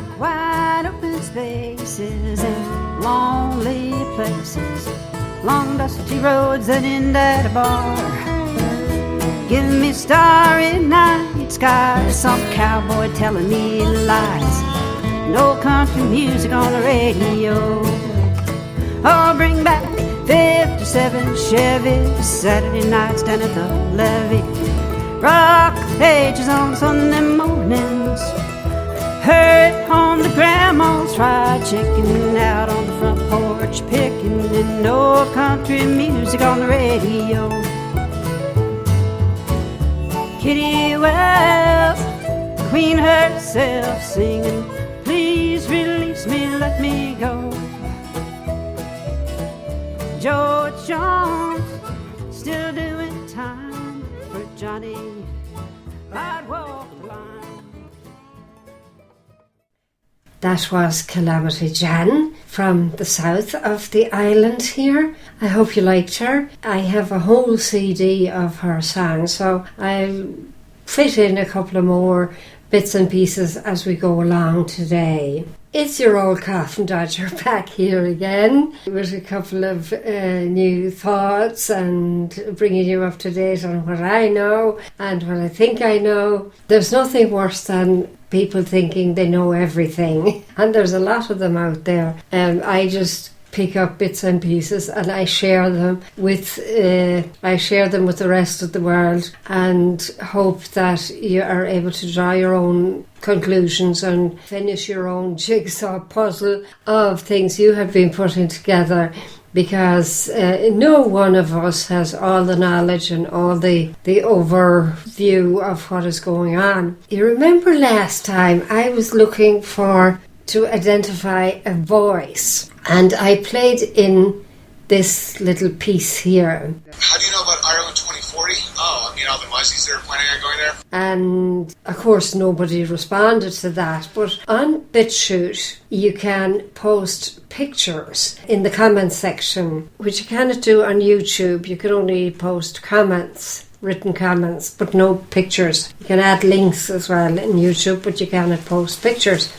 like wide open spaces and lonely places, long dusty roads that end at a bar. Give me starry night skies, some cowboy telling me lies, no country music on the radio. Oh, bring back 57 Chevy, Saturday nights down at the levee. Rock pages on Sunday mornings, heard home to grandma's fried chicken, out on the front porch picking, and no country music on the radio. Kitty Wells, Queen herself singing, please release me, let me go. George Jones still doing time for Johnny, I'd walk the line. That was Calamity Jan from the south of the island here. I hope you liked her. I have a whole CD of her songs, so I'll fit in a couple of more bits and pieces as we go along today. It's your old Coffin Dodger back here again with a couple of new thoughts and bringing you up to date on what I know and what I think I know. There's nothing worse than people thinking they know everything, and there's a lot of them out there. I just pick up bits and pieces and I share them with the rest of the world, and hope that you are able to draw your own conclusions and finish your own jigsaw puzzle of things you have been putting together, because no one of us has all the knowledge and all the overview of what is going on. You remember last time I was looking to identify a voice, and I played in this little piece here. How do you know about Ireland 2040? Oh, I mean, all the Muskies that are planning on going there. And of course nobody responded to that, but on BitChute you can post pictures in the comments section, which you cannot do on YouTube. You can only post comments, written comments, but no pictures. You can add links as well in YouTube, but you cannot post pictures.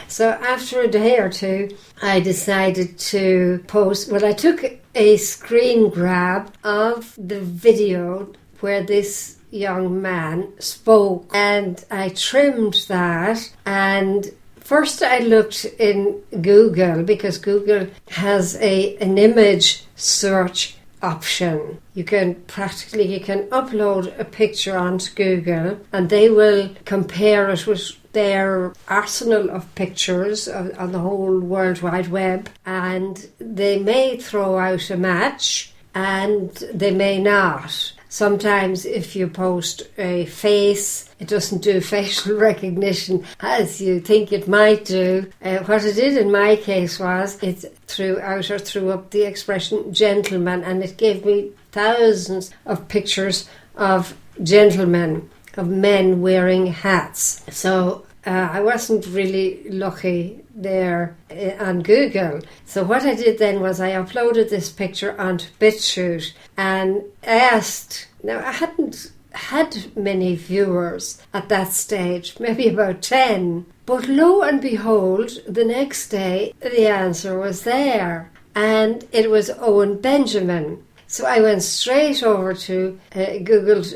So after a day or two, I decided to post, I took a screen grab of the video where this young man spoke, and I trimmed that. And first I looked in Google, because Google has an image search option. You can upload a picture onto Google and they will compare it with their arsenal of pictures on the whole World Wide Web, and they may throw out a match and they may not. Sometimes if you post a face, it doesn't do facial recognition as you think it might do. What it did in my case was it threw up the expression gentleman, and it gave me thousands of pictures of gentlemen, of men wearing hats. So I wasn't really lucky there on Google. So what I did then was I uploaded this picture onto BitChute and asked. Now, I hadn't had many viewers at that stage, maybe about 10. But lo and behold, the next day the answer was there, and it was Owen Benjamin. So I went straight over to Googled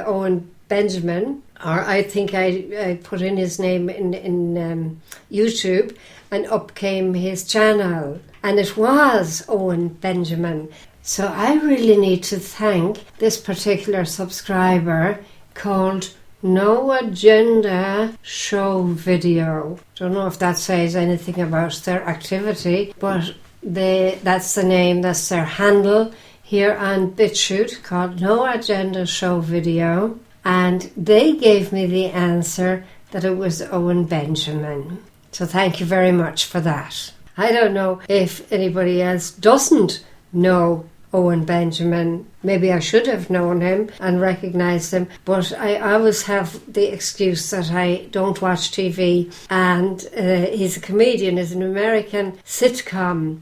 Owen Benjamin, or I think I put in his name in YouTube, and up came his channel, and it was Owen Benjamin. So I really need to thank this particular subscriber called No Agenda Show Video. Don't know if that says anything about their activity, but that's the name, that's their handle here on BitChute, called No Agenda Show Video. And they gave me the answer that it was Owen Benjamin. So thank you very much for that. I don't know if anybody else doesn't know Owen Benjamin. Maybe I should have known him and recognised him, but I always have the excuse that I don't watch TV, and he's a comedian, he's an American sitcom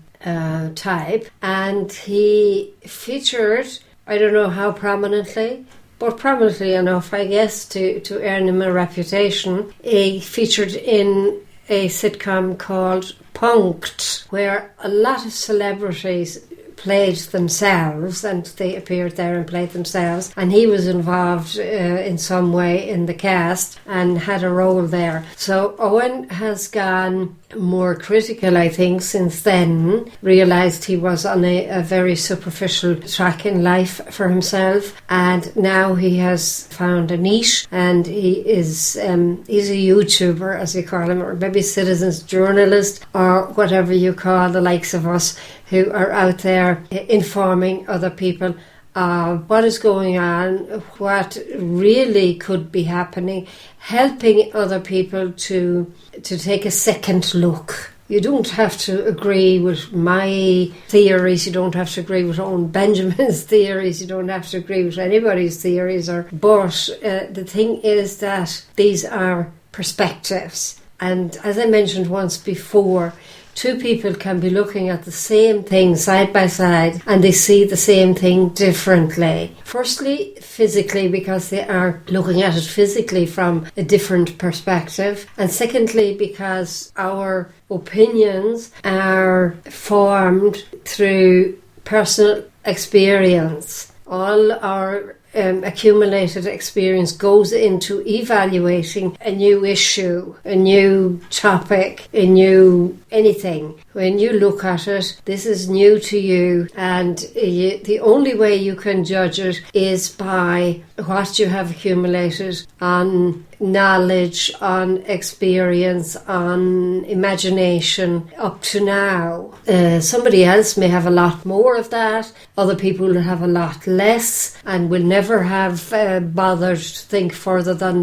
type, and he featured, I don't know how prominently, but prominently enough, I guess, to earn him a reputation. He featured in a sitcom called Punk'd, where a lot of celebrities played themselves, and they appeared there and played themselves, and he was involved in some way in the cast and had a role there. So Owen has gone more critical, I think, since then, realised he was on a very superficial track in life for himself, and now he has found a niche, and he's a YouTuber, as you call him, or maybe citizens journalist, or whatever you call the likes of us, who are out there informing other people what is going on, what really could be happening, helping other people to take a second look. You don't have to agree with my theories, you don't have to agree with Owen Benjamin's theories, you don't have to agree with anybody's theories, but the thing is that these are perspectives. And as I mentioned once before, two people can be looking at the same thing side by side and they see the same thing differently. Firstly, physically, because they are looking at it physically from a different perspective. And secondly, because our opinions are formed through personal experience. All our accumulated experience goes into evaluating a new issue, a new topic, a new anything. When you look at it, this is new to you, and the only way you can judge it is by what you have accumulated on knowledge, on experience, on imagination up to now. Somebody else may have a lot more of that, other people will have a lot less and will never have bothered to think further than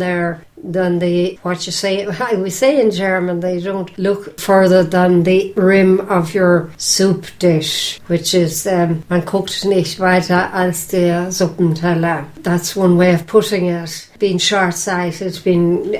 what you say. We say in German, they don't look further than the rim of your soup dish, which is man guckt nicht weiter als der Suppenteller. That's one way of putting it. Being short-sighted,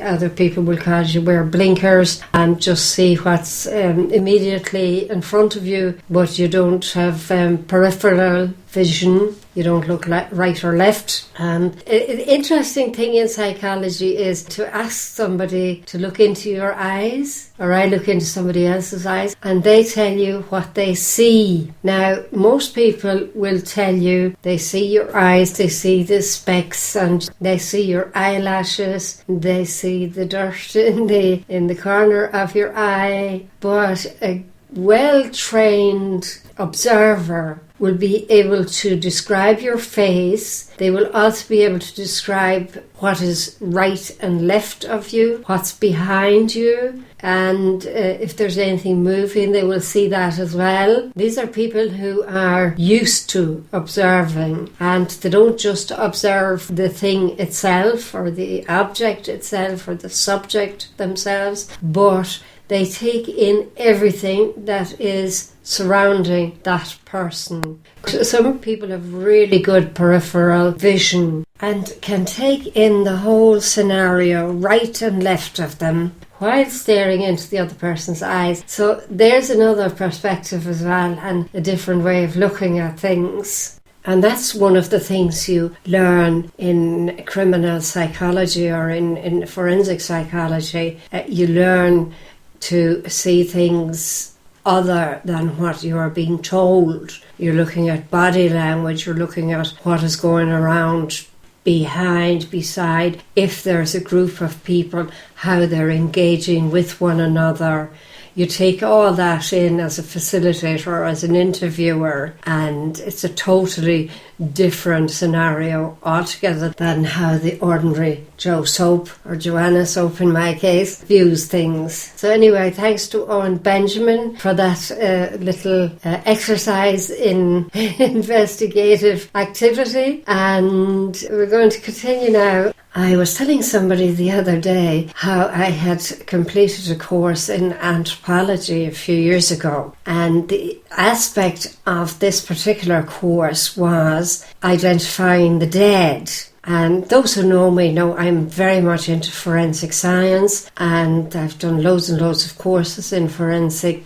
other people will cause you wear blinkers and just see what's immediately in front of you, but you don't have peripheral vision. You don't look right or left. The interesting thing in psychology is to ask somebody to look into your eyes, or I look into somebody else's eyes, and they tell you what they see. Now, most people will tell you they see your eyes, they see the specks, and they see your eyelashes, they see the dirt in the corner of your eye, but a well-trained observer will be able to describe your face. They will also be able to describe what is right and left of you, what's behind you, and if there's anything moving, they will see that as well. These are people who are used to observing, and they don't just observe the thing itself or the object itself or the subject themselves, but they take in everything that is surrounding that person. Some people have really good peripheral vision and can take in the whole scenario, right and left of them, while staring into the other person's eyes. So there's another perspective as well, and a different way of looking at things. And that's one of the things you learn in criminal psychology or in forensic psychology. You learn to see things other than what you are being told. You're looking at body language, you're looking at what is going around behind, beside, if there's a group of people, how they're engaging with one another. You take all that in as a facilitator or as an interviewer, and it's a totally different scenario altogether than how the ordinary Joe Soap, or Joanna Soap in my case, views things. So anyway, thanks to Owen Benjamin for that little exercise in investigative activity, and we're going to continue now. I was telling somebody the other day how I had completed a course in anthropology a few years ago, and the aspect of this particular course was identifying the dead. And those who know me know I'm very much into forensic science, and I've done loads and loads of courses in forensic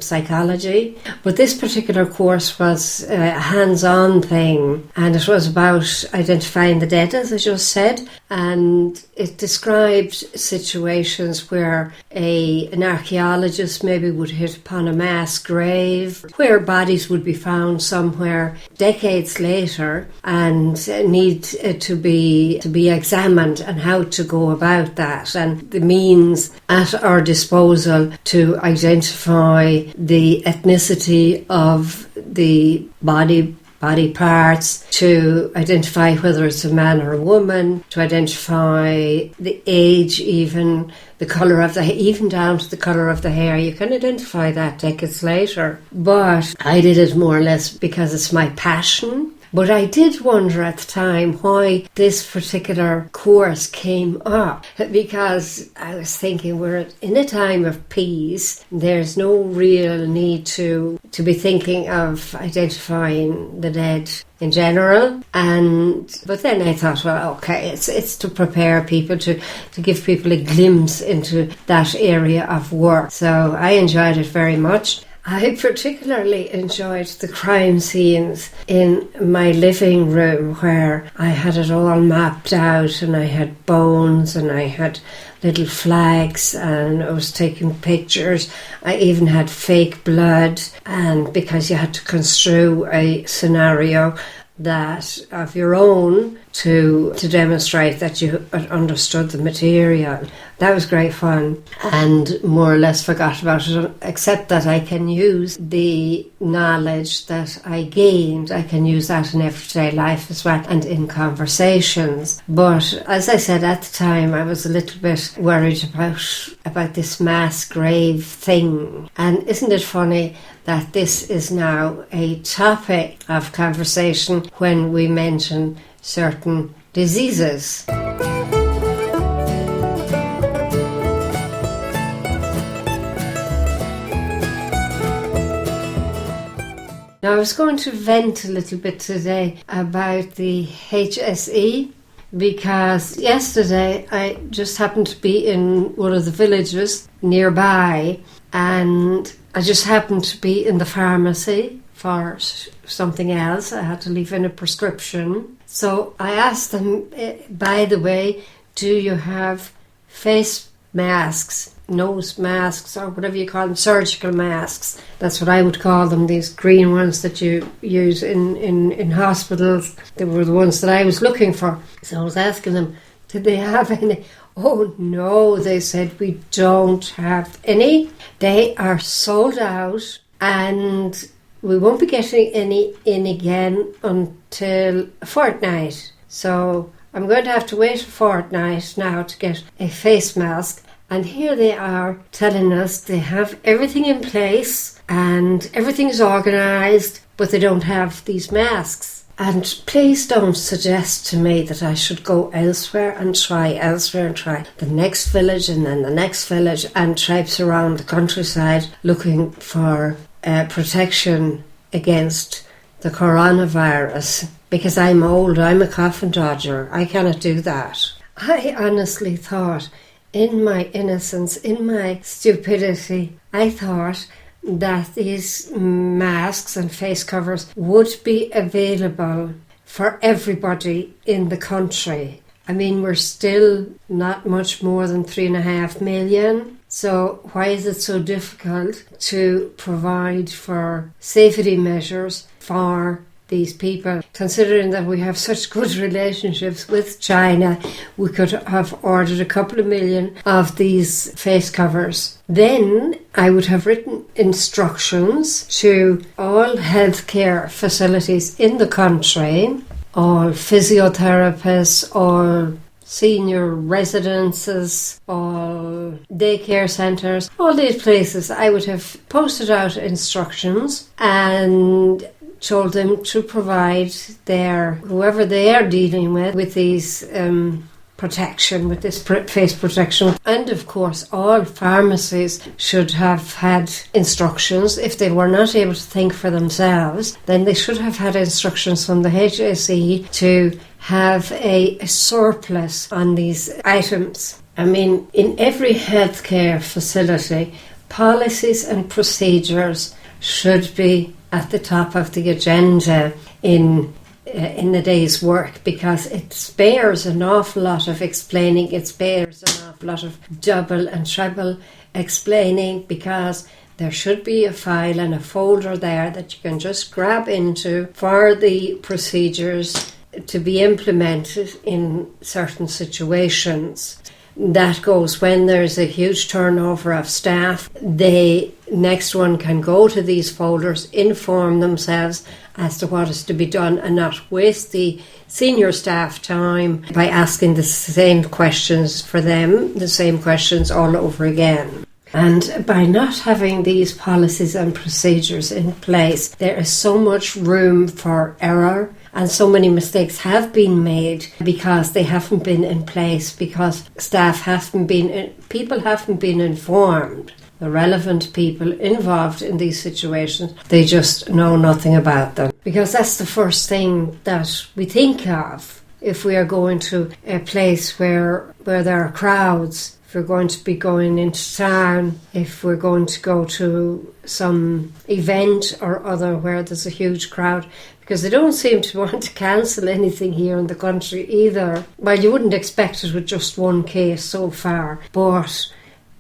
psychology. But this particular course was a hands-on thing, and it was about identifying the dead, as I just said, and it described situations where an archaeologist maybe would hit upon a mass grave where bodies would be found somewhere decades later and need to be examined, and how to go about that, and the means at our disposal to identify the ethnicity of the body parts, to identify whether it's a man or a woman, to identify the age, even the colour of even down to the colour of the hair. You can identify that decades later. But I did it more or less because it's my passion. But I did wonder at the time why this particular course came up, because I was thinking we're in a time of peace. There's no real need to be thinking of identifying the dead in general. But then I thought, well, okay, it's to prepare people, to give people a glimpse into that area of work. So I enjoyed it very much. I particularly enjoyed the crime scenes in my living room, where I had it all mapped out, and I had bones and I had little flags, and I was taking pictures. I even had fake blood, and because you had to construe a scenario that of your own to demonstrate that you understood the material. That was great fun, and more or less forgot about it, except that I can use the knowledge that I gained. I can use that in everyday life as well, and in conversations. But as I said at the time, I was a little bit worried about this mass grave thing. And isn't it funny that this is now a topic of conversation when we mention certain diseases? Now, I was going to vent a little bit today about the HSE, because yesterday I just happened to be in one of the villages nearby, and I just happened to be in the pharmacy for something else. I had to leave in a prescription. So I asked them, by the way, do you have face masks, nose masks, or whatever you call them, surgical masks? That's what I would call them, these green ones that you use in hospitals. They were the ones that I was looking for. So I was asking them, did they have any? Oh no, they said, we don't have any. They are sold out, and we won't be getting any in again until a fortnight. So I'm going to have to wait a fortnight now to get a face mask. And here they are telling us they have everything in place and everything's organised, but they don't have these masks. And please don't suggest to me that I should go elsewhere and try the next village and then the next village, and traipse around the countryside looking for protection against the coronavirus, because I'm old, I'm a coffin dodger. I cannot do that. I honestly thought, in my innocence, in my stupidity, I thought that these masks and face covers would be available for everybody in the country. I mean, we're still not much more than 3.5 million. So why is it so difficult to provide for safety measures for these people? Considering that we have such good relationships with China, we could have ordered a couple of million of these face covers. Then I would have written instructions to all healthcare facilities in the country, all physiotherapists, all senior residences, all daycare centres, all these places. I would have posted out instructions and told them to provide whoever they are dealing with these protection, with this face protection. And of course, all pharmacies should have had instructions. If they were not able to think for themselves, then they should have had instructions from the HSE to have a surplus on these items. I mean, in every healthcare facility, policies and procedures should be at the top of the agenda in the day's work, because it spares an awful lot of explaining, it spares an awful lot of double and treble explaining, because there should be a file and a folder there that you can just grab into for the procedures to be implemented in certain situations. That goes when there's a huge turnover of staff. The next one can go to these folders, inform themselves as to what is to be done, and not waste the senior staff time by asking the same questions for them, the same questions all over again. And by not having these policies and procedures in place, there is so much room for error, and so many mistakes have been made because they haven't been in place, because people haven't been informed. The relevant people involved in these situations, they just know nothing about them. Because that's the first thing that we think of if we are going to a place where there are crowds, if we're going to be going into town, if we're going to go to some event or other where there's a huge crowd, because they don't seem to want to cancel anything here in the country either. Well, you wouldn't expect it with just one case so far, but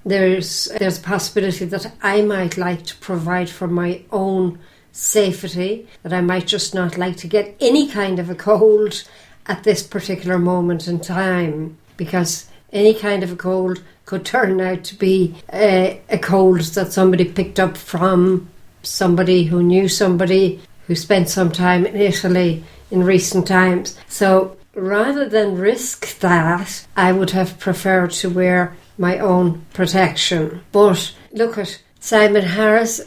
there's a possibility that I might like to provide for my own safety, that I might just not like to get any kind of a cold at this particular moment in time, because any kind of a cold could turn out to be a cold that somebody picked up from somebody who knew somebody who spent some time in Italy in recent times. So rather than risk that, I would have preferred to wear my own protection. But look at Simon Harris,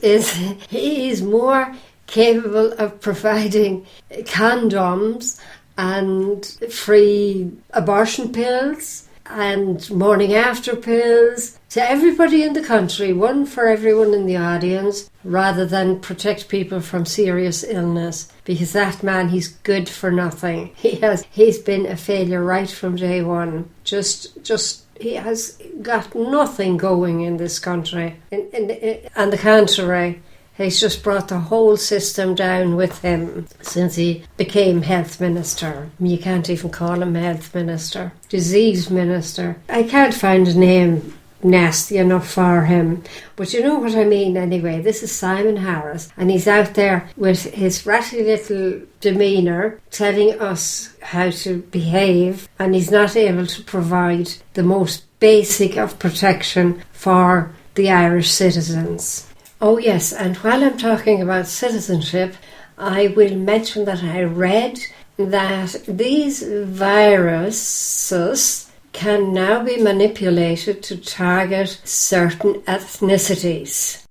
he's more capable of providing condoms and free abortion pills and morning after pills to everybody in the country, one for everyone in the audience, rather than protect people from serious illness. Because that man, he's good for nothing. He's been a failure right from day one. He has got nothing going in this country. On the contrary, he's just brought the whole system down with him since he became health minister. You can't even call him health minister. Disease minister. I can't find a name nasty enough for him. But you know what I mean anyway. This is Simon Harris, and he's out there with his ratty little demeanour telling us how to behave, and he's not able to provide the most basic of protection for the Irish citizens. Oh yes, and while I'm talking about citizenship, I will mention that I read that these viruses can now be manipulated to target certain ethnicities.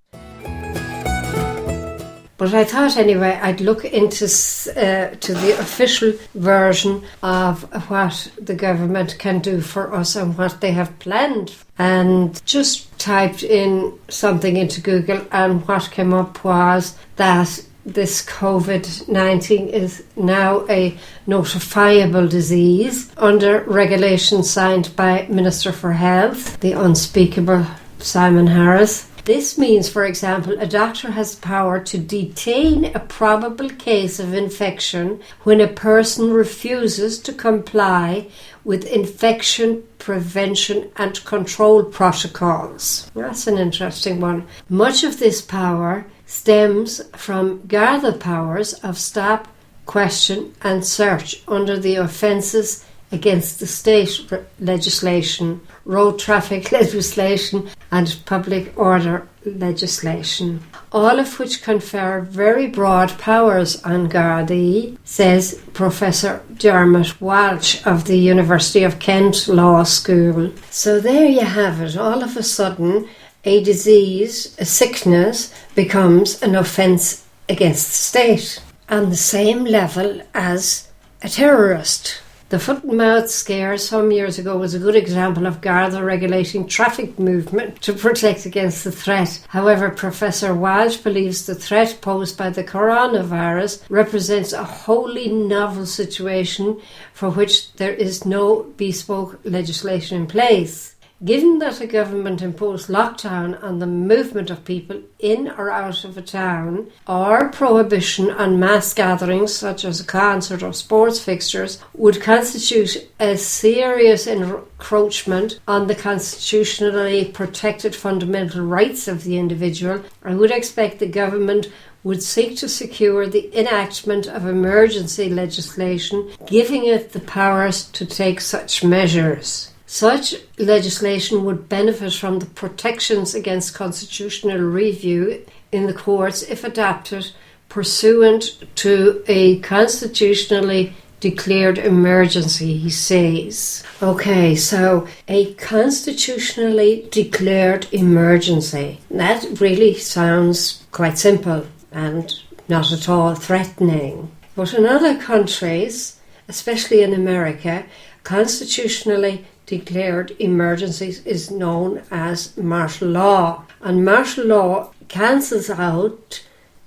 But I thought anyway I'd look into to the official version of what the government can do for us and what they have planned. And just typed in something into Google, and what came up was that this COVID-19 is now a notifiable disease under regulations signed by Minister for Health, the unspeakable Simon Harris. This means, for example, a doctor has the power to detain a probable case of infection when a person refuses to comply with infection prevention and control protocols. That's an interesting one. Much of this power stems from gathered powers of stop, question and search under the offences against the state legislation, road traffic legislation and public order legislation, all of which confer very broad powers on Gardaí, says Professor Dermot Walsh of the University of Kent Law School. So there you have it. All of a sudden, a disease, a sickness, becomes an offence against the state on the same level as a terrorist. The foot and mouth scare some years ago was a good example of Garda regulating traffic movement to protect against the threat. However, Professor Walsh believes the threat posed by the coronavirus represents a wholly novel situation for which there is no bespoke legislation in place. Given that a government imposed lockdown on the movement of people in or out of a town, or prohibition on mass gatherings such as a concert or sports fixtures, would constitute a serious encroachment on the constitutionally protected fundamental rights of the individual, I would expect the government would seek to secure the enactment of emergency legislation, giving it the powers to take such measures. Such legislation would benefit from the protections against constitutional review in the courts if adopted pursuant to a constitutionally declared emergency, he says. Okay, so a constitutionally declared emergency. That really sounds quite simple and not at all threatening. But in other countries, especially in America, constitutionally declared emergencies is known as martial law. And martial law cancels out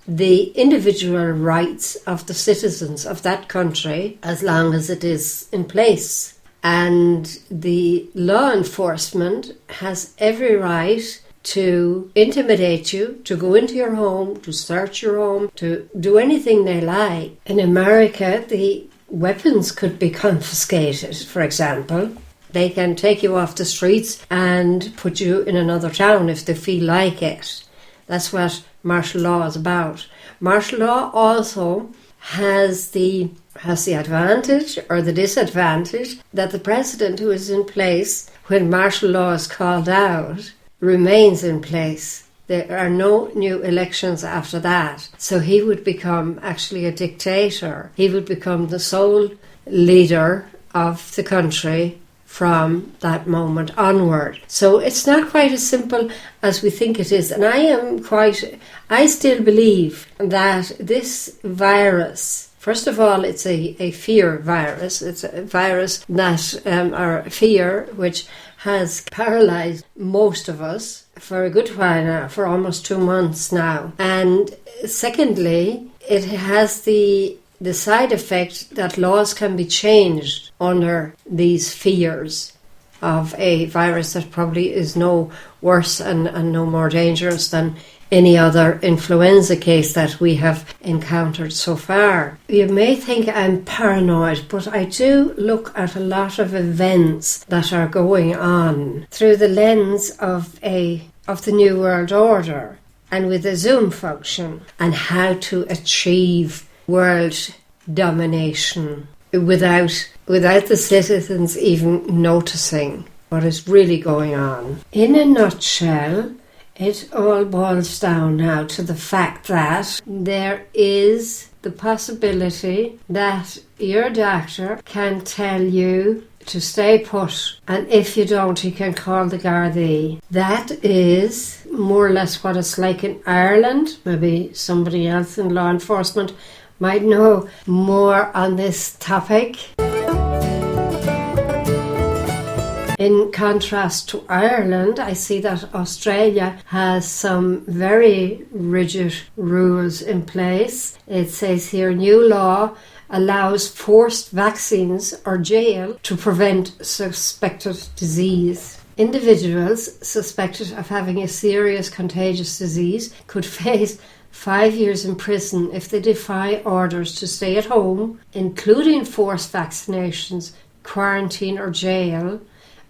the individual rights of the citizens of that country as long as it is in place. And the law enforcement has every right to intimidate you, to go into your home, to search your home, to do anything they like. In America, the weapons could be confiscated, for example. They can take you off the streets and put you in another town if they feel like it. That's what martial law is about. Martial law also has the advantage or the disadvantage that the president who is in place when martial law is called out remains in place. There are no new elections after that. So he would become actually a dictator. He would become the sole leader of the country from that moment onward. So it's not quite as simple as we think it is. And I still believe that this virus, first of all, it's a fear virus. It's a virus that, or fear, which has paralysed most of us for a good while now, for almost 2 months now. And secondly, it has the side effect that laws can be changed under these fears of a virus that probably is no worse and no more dangerous than any other influenza case that we have encountered so far. You may think I'm paranoid, but I do look at a lot of events that are going on through the lens of the New World Order and with the Zoom function and how to achieve world domination without the citizens even noticing what is really going on. In a nutshell, it all boils down now to the fact that there is the possibility that your doctor can tell you to stay put, and if you don't, he can call the Gardaí. That is more or less what it's like in Ireland. Maybe somebody else in law enforcement might know more on this topic. In contrast to Ireland, I see that Australia has some very rigid rules in place. It says here, new law allows forced vaccines or jail to prevent suspected disease. Individuals suspected of having a serious contagious disease could face 5 years in prison if they defy orders to stay at home, including forced vaccinations, quarantine or jail,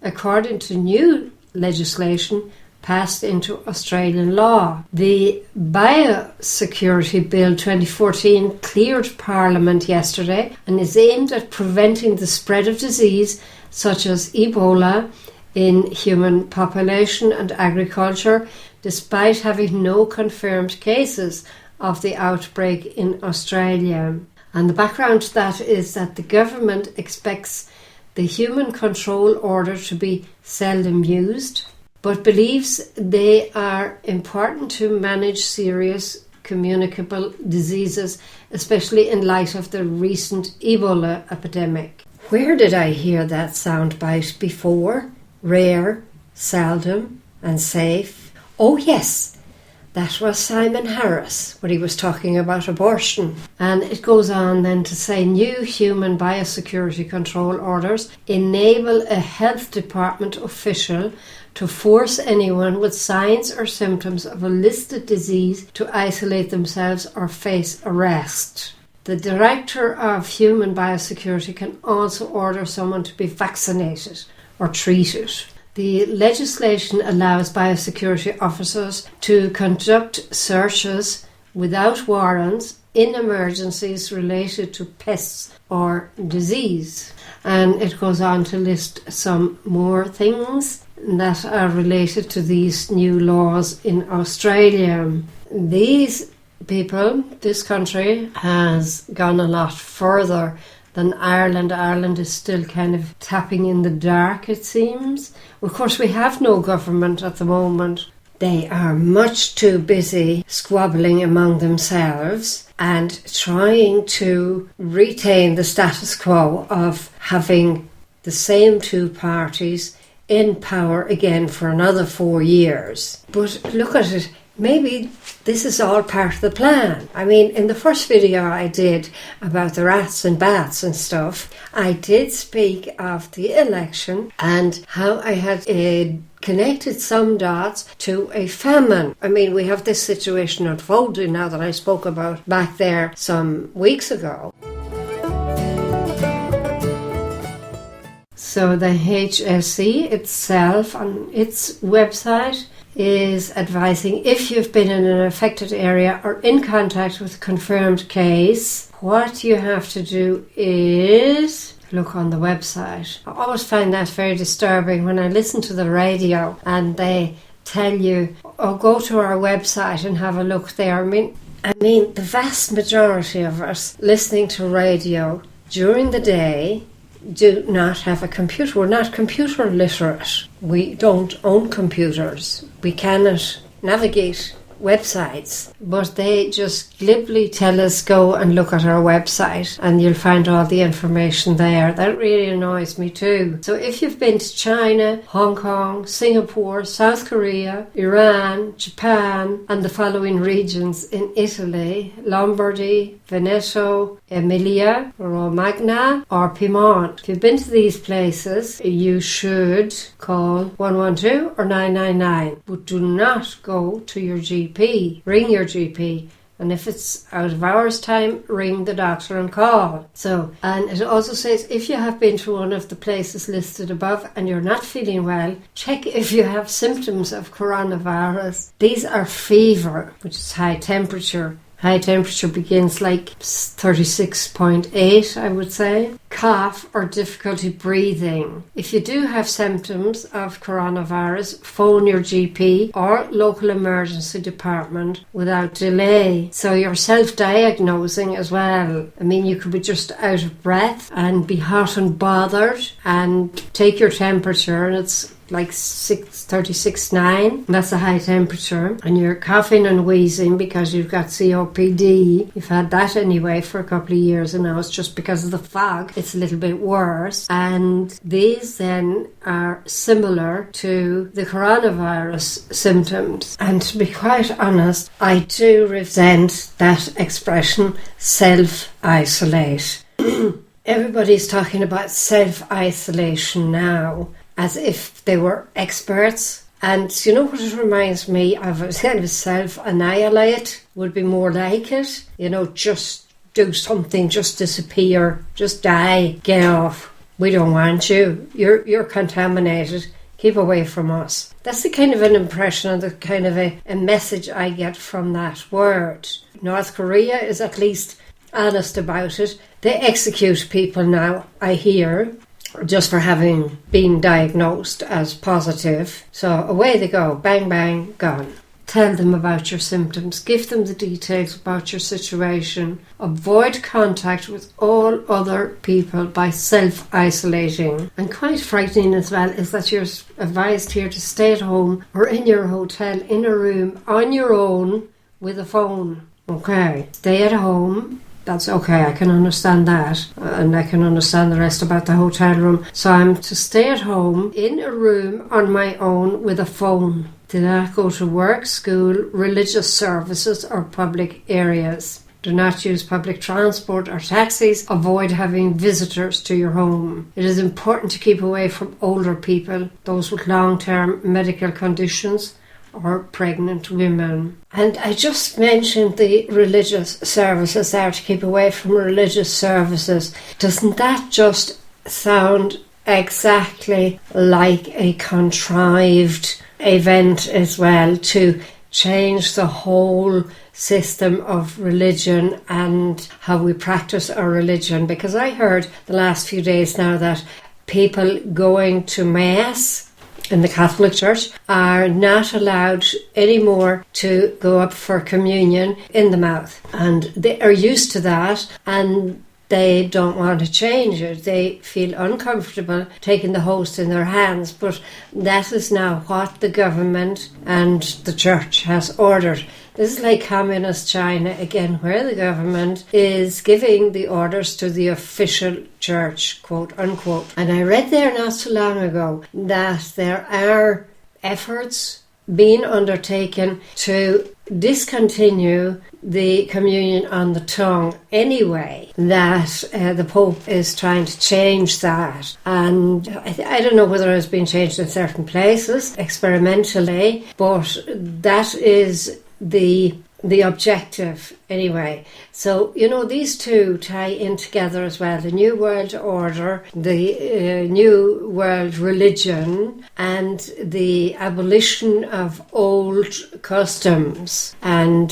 according to new legislation passed into Australian law. The Biosecurity Bill 2014 cleared Parliament yesterday and is aimed at preventing the spread of disease such as Ebola in human population and agriculture, despite having no confirmed cases of the outbreak in Australia. And the background to that is that the government expects the human control order to be seldom used, but believes they are important to manage serious communicable diseases, especially in light of the recent Ebola epidemic. Where did I hear that soundbite before? Rare, seldom, and safe. Oh yes, that was Simon Harris when he was talking about abortion. And it goes on then to say new human biosecurity control orders enable a health department official to force anyone with signs or symptoms of a listed disease to isolate themselves or face arrest. The Director of Human Biosecurity can also order someone to be vaccinated or treated. The legislation allows biosecurity officers to conduct searches without warrants in emergencies related to pests or disease. And it goes on to list some more things that are related to these new laws in Australia. These people, this country, has gone a lot further than Ireland. Ireland is still kind of tapping in the dark, it seems. Of course, we have no government at the moment. They are much too busy squabbling among themselves and trying to retain the status quo of having the same two parties in power again for another 4 years. But look at it. Maybe this is all part of the plan. I mean, in the first video I did about the rats and bats and stuff, I did speak of the election and how I had connected some dots to a famine. I mean, we have this situation unfolding now that I spoke about back there some weeks ago. So the HSE itself on its website is advising if you've been in an affected area or in contact with a confirmed case, what you have to do is look on the website. I always find that very disturbing when I listen to the radio and they tell you, oh, go to our website and have a look there. I mean, the vast majority of us listening to radio during the day do not have a computer. We're not computer literate. We don't own computers. We cannot navigate websites, but they just glibly tell us go and look at our website and you'll find all the information there. That really annoys me too. So if you've been to China, Hong Kong, Singapore, South Korea, Iran, Japan and the following regions in Italy, Lombardy, Veneto, Emilia, Romagna or Piedmont. If you've been to these places, you should call 112 or 999, but do not go to your GP. Ring your GP, and if it's out of hours time, ring the doctor and call. So, and it also says if you have been to one of the places listed above and you're not feeling well, check if you have symptoms of coronavirus. These are fever, which is high temperature. High temperature begins like 36.8, I would say. Cough or difficulty breathing. If you do have symptoms of coronavirus, phone your GP or local emergency department without delay. So you're self-diagnosing as well. I mean, you could be just out of breath and be hot and bothered and take your temperature and it's like 36.9. That's a high temperature. And you're coughing and wheezing because you've got COPD. You've had that anyway for a couple of years and now it's just because of the fog. It's a little bit worse. And these then are similar to the coronavirus symptoms. And to be quite honest, I do resent that expression, self-isolate. Everybody's talking about self-isolation now, as if they were experts. And you know what it reminds me of? Self-annihilate would be more like it. You know, just do something, just disappear, just die, get off. We don't want you. You're contaminated. Keep away from us. That's the kind of an impression and the kind of a message I get from that word. North Korea is at least honest about it. They execute people now, I hear, just for having been diagnosed as positive. So away they go, bang, bang, gone. Tell them about your symptoms. Give them the details about your situation. Avoid contact with all other people by self-isolating. And quite frightening as well is that you're advised here to stay at home or in your hotel, in a room, on your own, with a phone. Okay, stay at home That's okay, I can understand that, and I can understand the rest about the hotel room. So I'm to stay at home in a room on my own with a phone. Do not go to work, school, religious services or public areas. Do not use public transport or taxis. Avoid having visitors to your home. It is important to keep away from older people, those with long-term medical conditions, or pregnant women. And I just mentioned the religious services there, to keep away from religious services. Doesn't that just sound exactly like a contrived event as well, to change the whole system of religion and how we practice our religion? Because I heard the last few days now that people going to Mass in the Catholic Church are not allowed anymore to go up for communion in the mouth, and they are used to that and they don't want to change it. They feel uncomfortable taking the host in their hands, but that is now what the government and the church has ordered. This is like communist China again, where the government is giving the orders to the official church, quote unquote. And I read there not so long ago that there are efforts being undertaken to discontinue the communion on the tongue anyway, that the Pope is trying to change that. And I don't know whether it's been changed in certain places experimentally, but that is the objective anyway. So, you know, these two tie in together as well. The New World Order, the New World Religion, and the abolition of old customs and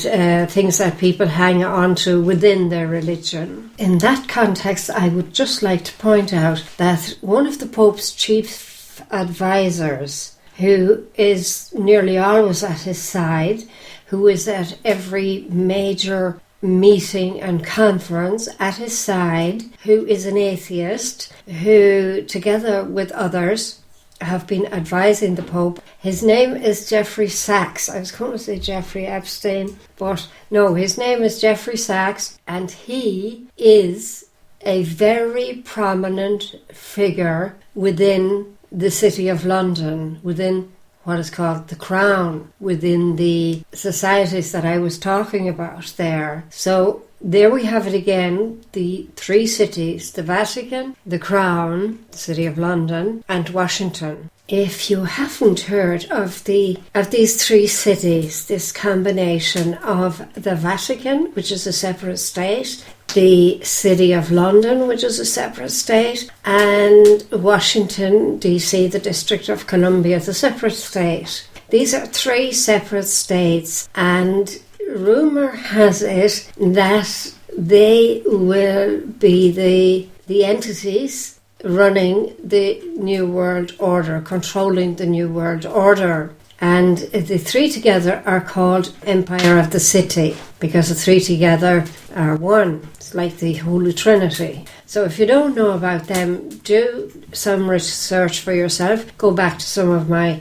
things that people hang on to within their religion. In that context, I would just like to point out that one of the Pope's chief advisors, who is nearly always at his side, who is at every major meeting and conference at his side, who is an atheist, who together with others have been advising the Pope. His name is Jeffrey Sachs. I was going to say Jeffrey Epstein, but no, his name is Jeffrey Sachs, and he is a very prominent figure within the City of London, within what is called the Crown, within the societies that I was talking about there. So there we have it again, the three cities, the Vatican, the Crown, the City of London, and Washington. If you haven't heard of these three cities, this combination of the Vatican, which is a separate state, the City of London, which is a separate state, and Washington, D.C., the District of Columbia, the separate state. These are three separate states, and rumour has it that they will be the entities running the New World Order, controlling the New World Order. And the three together are called Empire of the City, because the three together are one. It's like the Holy Trinity. So if you don't know about them, do some research for yourself. Go back to some of my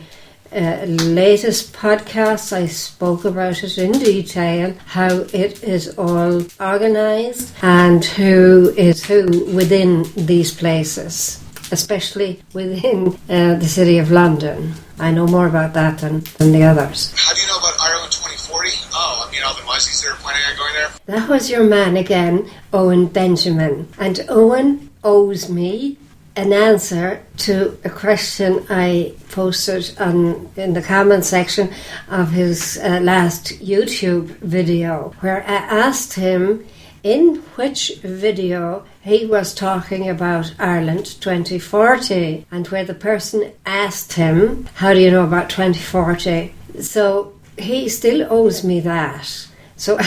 latest podcasts. I spoke about it in detail, how it is all organised and who is who within these places, especially within the City of London. I know more about that than the others. How do you know about Ireland 2040? Oh, I mean, all the Muzzies that are planning on going there? That was your man again, Owen Benjamin. And Owen owes me an answer to a question I posted in the comment section of his last YouTube video, where I asked him in which video he was talking about Ireland 2040, and where the person asked him, how do you know about 2040? So he still owes me that. So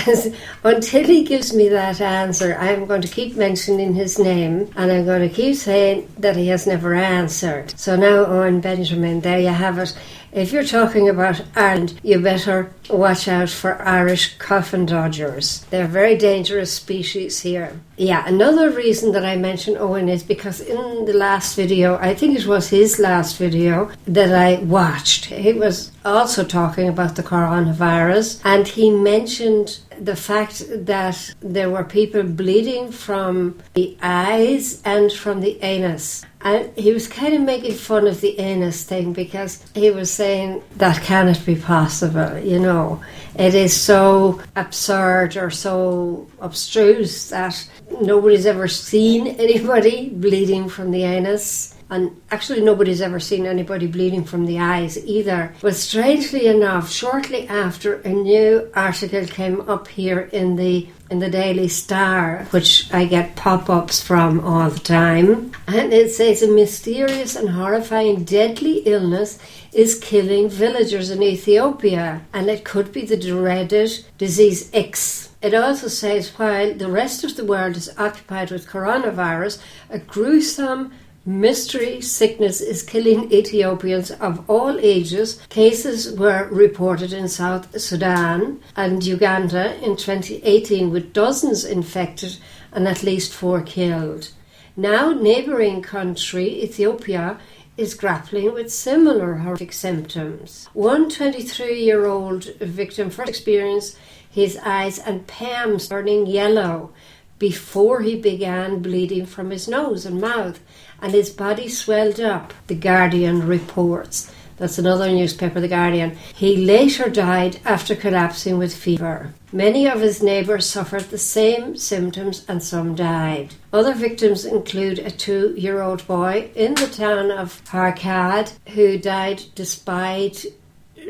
until he gives me that answer, I'm going to keep mentioning his name, and I'm going to keep saying that he has never answered. So now, Owen Benjamin, there you have it. If you're talking about Ireland, you better watch out for Irish coffin dodgers. They're a very dangerous species here. Yeah, another reason that I mentioned Owen is because in the last video, I think it was his last video that I watched, he was also talking about the coronavirus, and he mentioned the fact that there were people bleeding from the eyes and from the anus. And he was kind of making fun of the anus thing because he was saying that cannot be possible, you know. It is so absurd or so abstruse that nobody's ever seen anybody bleeding from the anus. And actually nobody's ever seen anybody bleeding from the eyes either. But strangely enough, shortly after, a new article came up here in the Daily Star, which I get pop-ups from all the time. And it says a mysterious and horrifying deadly illness is killing villagers in Ethiopia. And it could be the dreaded disease X. It also says while the rest of the world is occupied with coronavirus, a gruesome mystery sickness is killing Ethiopians of all ages. Cases were reported in South Sudan and Uganda in 2018 with dozens infected and at least 4 killed. Now neighbouring country Ethiopia is grappling with similar horrific symptoms. One 23-year-old victim first experienced his eyes and palms turning yellow before he began bleeding from his nose and mouth, and his body swelled up, The Guardian reports. That's another newspaper, The Guardian. He later died after collapsing with fever. Many of his neighbours suffered the same symptoms and some died. Other victims include a 2-year-old boy in the town of Harkad who died despite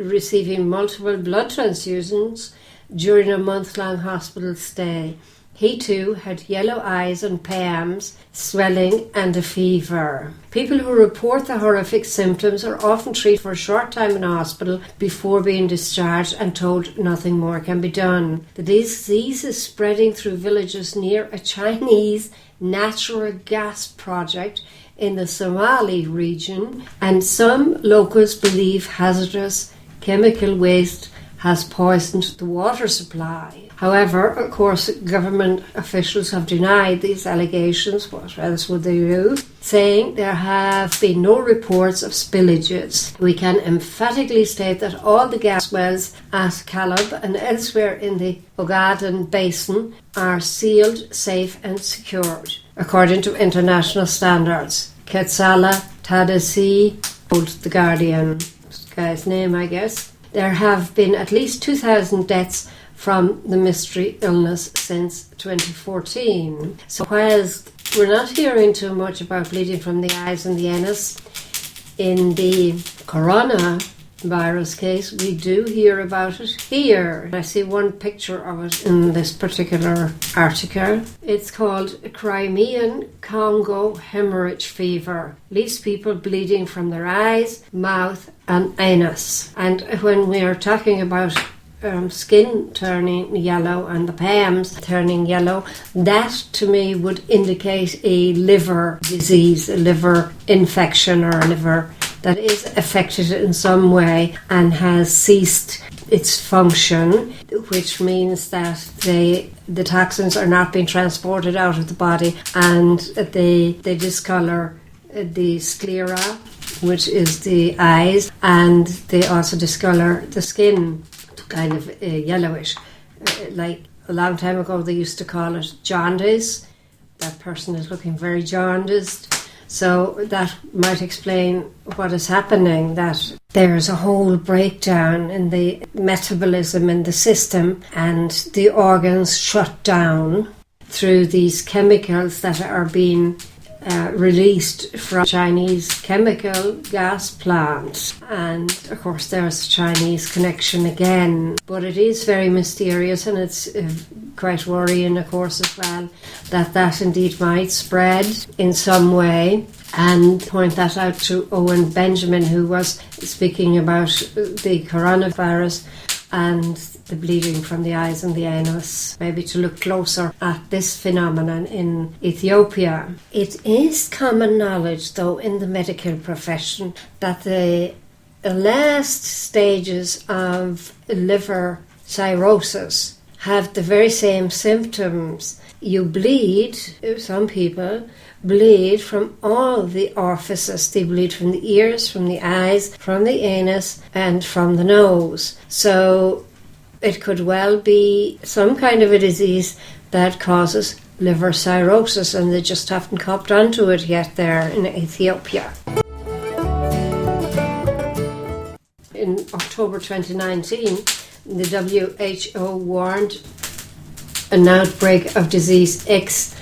receiving multiple blood transfusions during a month-long hospital stay. He too had yellow eyes and palms, swelling and a fever. People who report the horrific symptoms are often treated for a short time in hospital before being discharged and told nothing more can be done. The disease is spreading through villages near a Chinese natural gas project in the Somali region, and some locals believe hazardous chemical waste has poisoned the water supply. However, of course, government officials have denied these allegations. What else would they do? Saying there have been no reports of spillages. We can emphatically state that all the gas wells at Caleb and elsewhere in the Ogaden Basin are sealed, safe and secured, according to international standards. Quetzala Tadasi told The Guardian, this guy's name I guess. There have been at least 2,000 deaths from the mystery illness since 2014. So whilst we're not hearing too much about bleeding from the eyes and the anus, in the coronavirus case, we do hear about it here. I see one picture of it in this particular article. It's called Crimean Congo hemorrhage fever. Leaves people bleeding from their eyes, mouth and anus. And when we are talking about skin turning yellow and the palms turning yellow, that to me would indicate a liver disease, a liver infection or a liver that is affected in some way and has ceased its function, which means that the toxins are not being transported out of the body and they discolour the sclera, which is the eyes, and they also discolour the skin kind of yellowish. Like a long time ago they used to call it jaundice. That person is looking very jaundiced. So that might explain what is happening, that there's a whole breakdown in the metabolism in the system and the organs shut down through these chemicals that are being released from Chinese chemical gas plants. And of course there's a Chinese connection again, but it is very mysterious, and it's quite worrying of course as well that indeed might spread in some way. And point that out to Owen Benjamin, who was speaking about the coronavirus and the bleeding from the eyes and the anus, maybe to look closer at this phenomenon in Ethiopia. It is common knowledge, though, in the medical profession that the last stages of liver cirrhosis have the very same symptoms. You bleed, some people bleed from all the orifices. They bleed from the ears, from the eyes, from the anus, and from the nose. So it could well be some kind of a disease that causes liver cirrhosis, and they just haven't copped onto it yet there in Ethiopia. In October 2019, the WHO warned an outbreak of disease X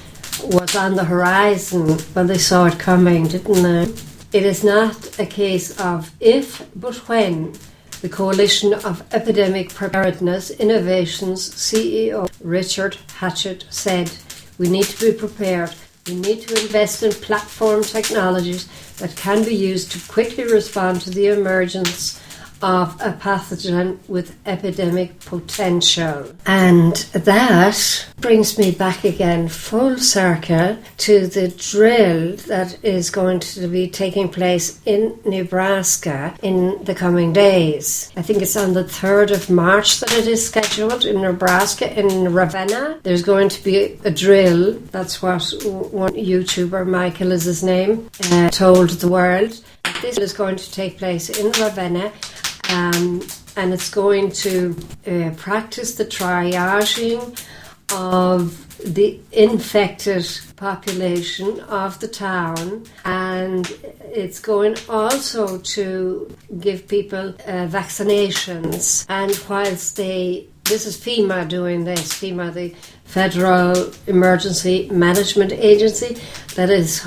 was on the horizon. Well, they saw it coming, didn't they? It is not a case of if, but when. The Coalition of Epidemic Preparedness Innovations CEO Richard Hatchett said, "We need to be prepared. We need to invest in platform technologies that can be used to quickly respond to the emergence of a pathogen with epidemic potential." And that brings me back again full circle to the drill that is going to be taking place in Nebraska in the coming days. I think it's on the 3rd of March that it is scheduled in Nebraska, in Ravenna. There's going to be a drill. That's what one YouTuber, Michael is his name, told the world. This is going to take place in Ravenna. And it's going to practice the triaging of the infected population of the town, and it's going also to give people vaccinations. And whilst this is FEMA doing this, FEMA, the Federal Emergency Management Agency, that is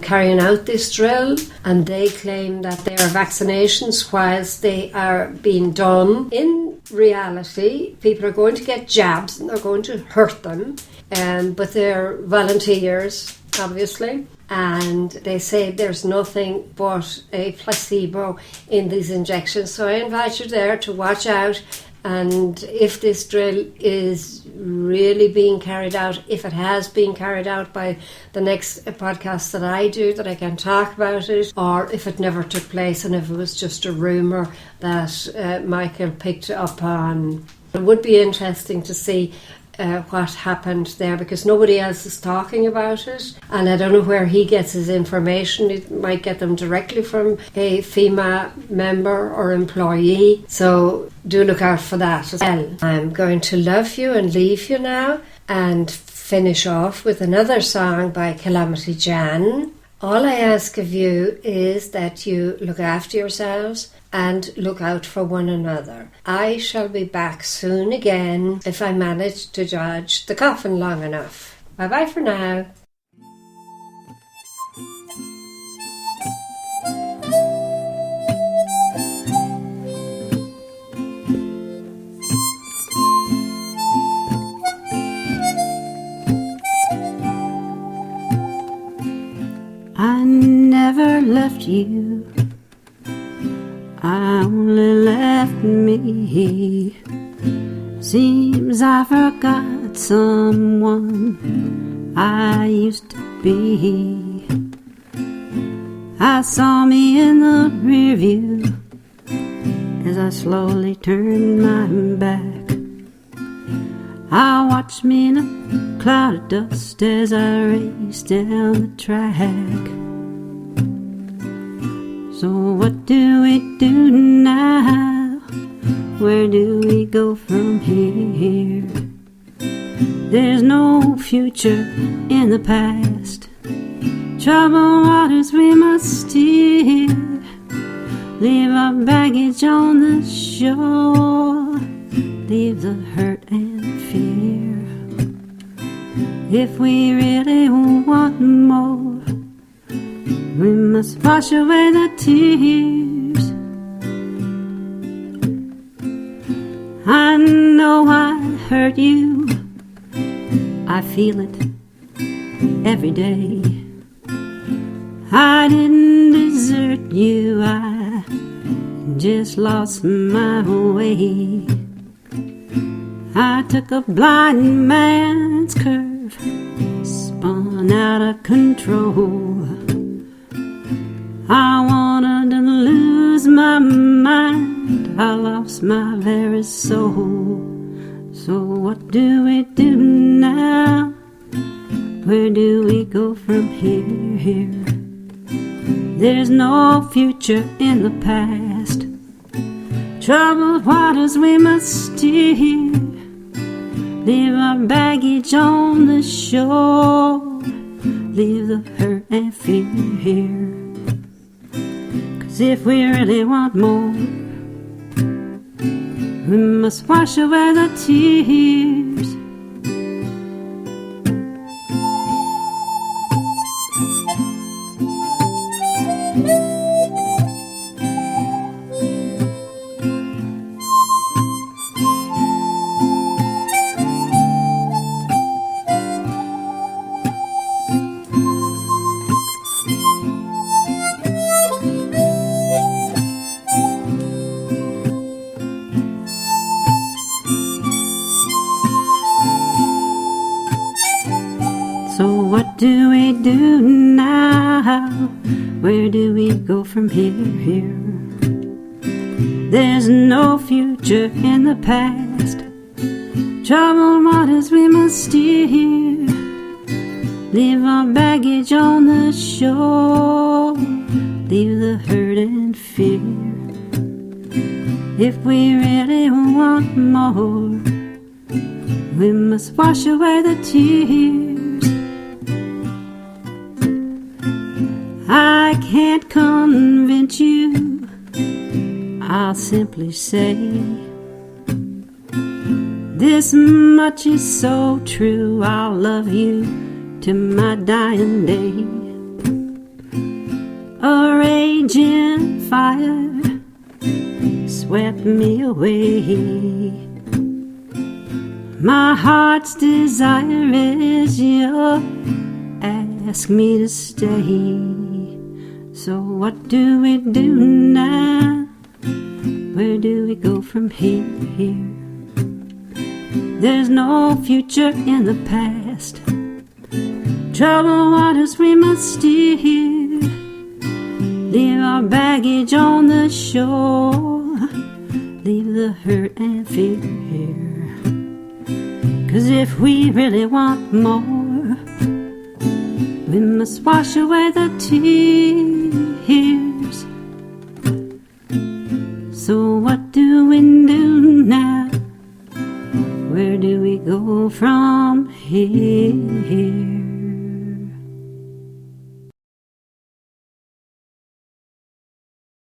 carrying out this drill, and they claim that they are vaccinations whilst they are being done. In reality, people are going to get jabs and they're going to hurt them, but they're volunteers, obviously, and they say there's nothing but a placebo in these injections. So I invite you there to watch out. And if this drill is really being carried out, if it has been carried out by the next podcast that I do, that I can talk about it, or if it never took place and if it was just a rumour that Michael picked up on. It would be interesting to see what happened there, because nobody else is talking about it, and I don't know where he gets his information. He might get them directly from a FEMA member or employee, so do look out for that as well. I'm going to love you and leave you now and finish off with another song by Calamity Jan. All I ask of you is that you look after yourselves and look out for one another. I shall be back soon again if I manage to dodge the coffin long enough. Bye bye for now. I never left you, I only left me. Seems I forgot someone I used to be. I saw me in the rear view as I slowly turned my back. I watched me in a cloud of dust as I raced down the track. So what do we do now? Where do we go from here? There's no future in the past. Troubled waters we must steer. Leave our baggage on the shore. Leave the hurt and fear. If we really want more, we must wash away the tears. I know I hurt you, I feel it every day. I didn't desert you, I just lost my way. I took a blind man's curve, spun out of control. I wanted to lose my mind. I lost my very soul. So what do we do now? Where do we go from here? There's no future in the past. Troubled waters we must steer. Leave our baggage on the shore. Leave the hurt and fear. 'Cause if we really want more, we must wash away the tears. So what do we do now? Where do we go from here? There's no future in the past. Troubled waters we must steer. Leave our baggage on the shore. Leave the hurt and fear. If we really want more, we must wash away the tears. I can't convince you, I'll simply say this much is so true, I'll love you to my dying day. A raging fire swept me away. My heart's desire is you ask me to stay. So what do we do now? Where do we go from here? There's no future in the past. Troubled waters we must steer. Leave our baggage on the shore. Leave the hurt and fear. 'Cause if we really want more, we must wash away the tears. So what do we do now? Where do we go from here?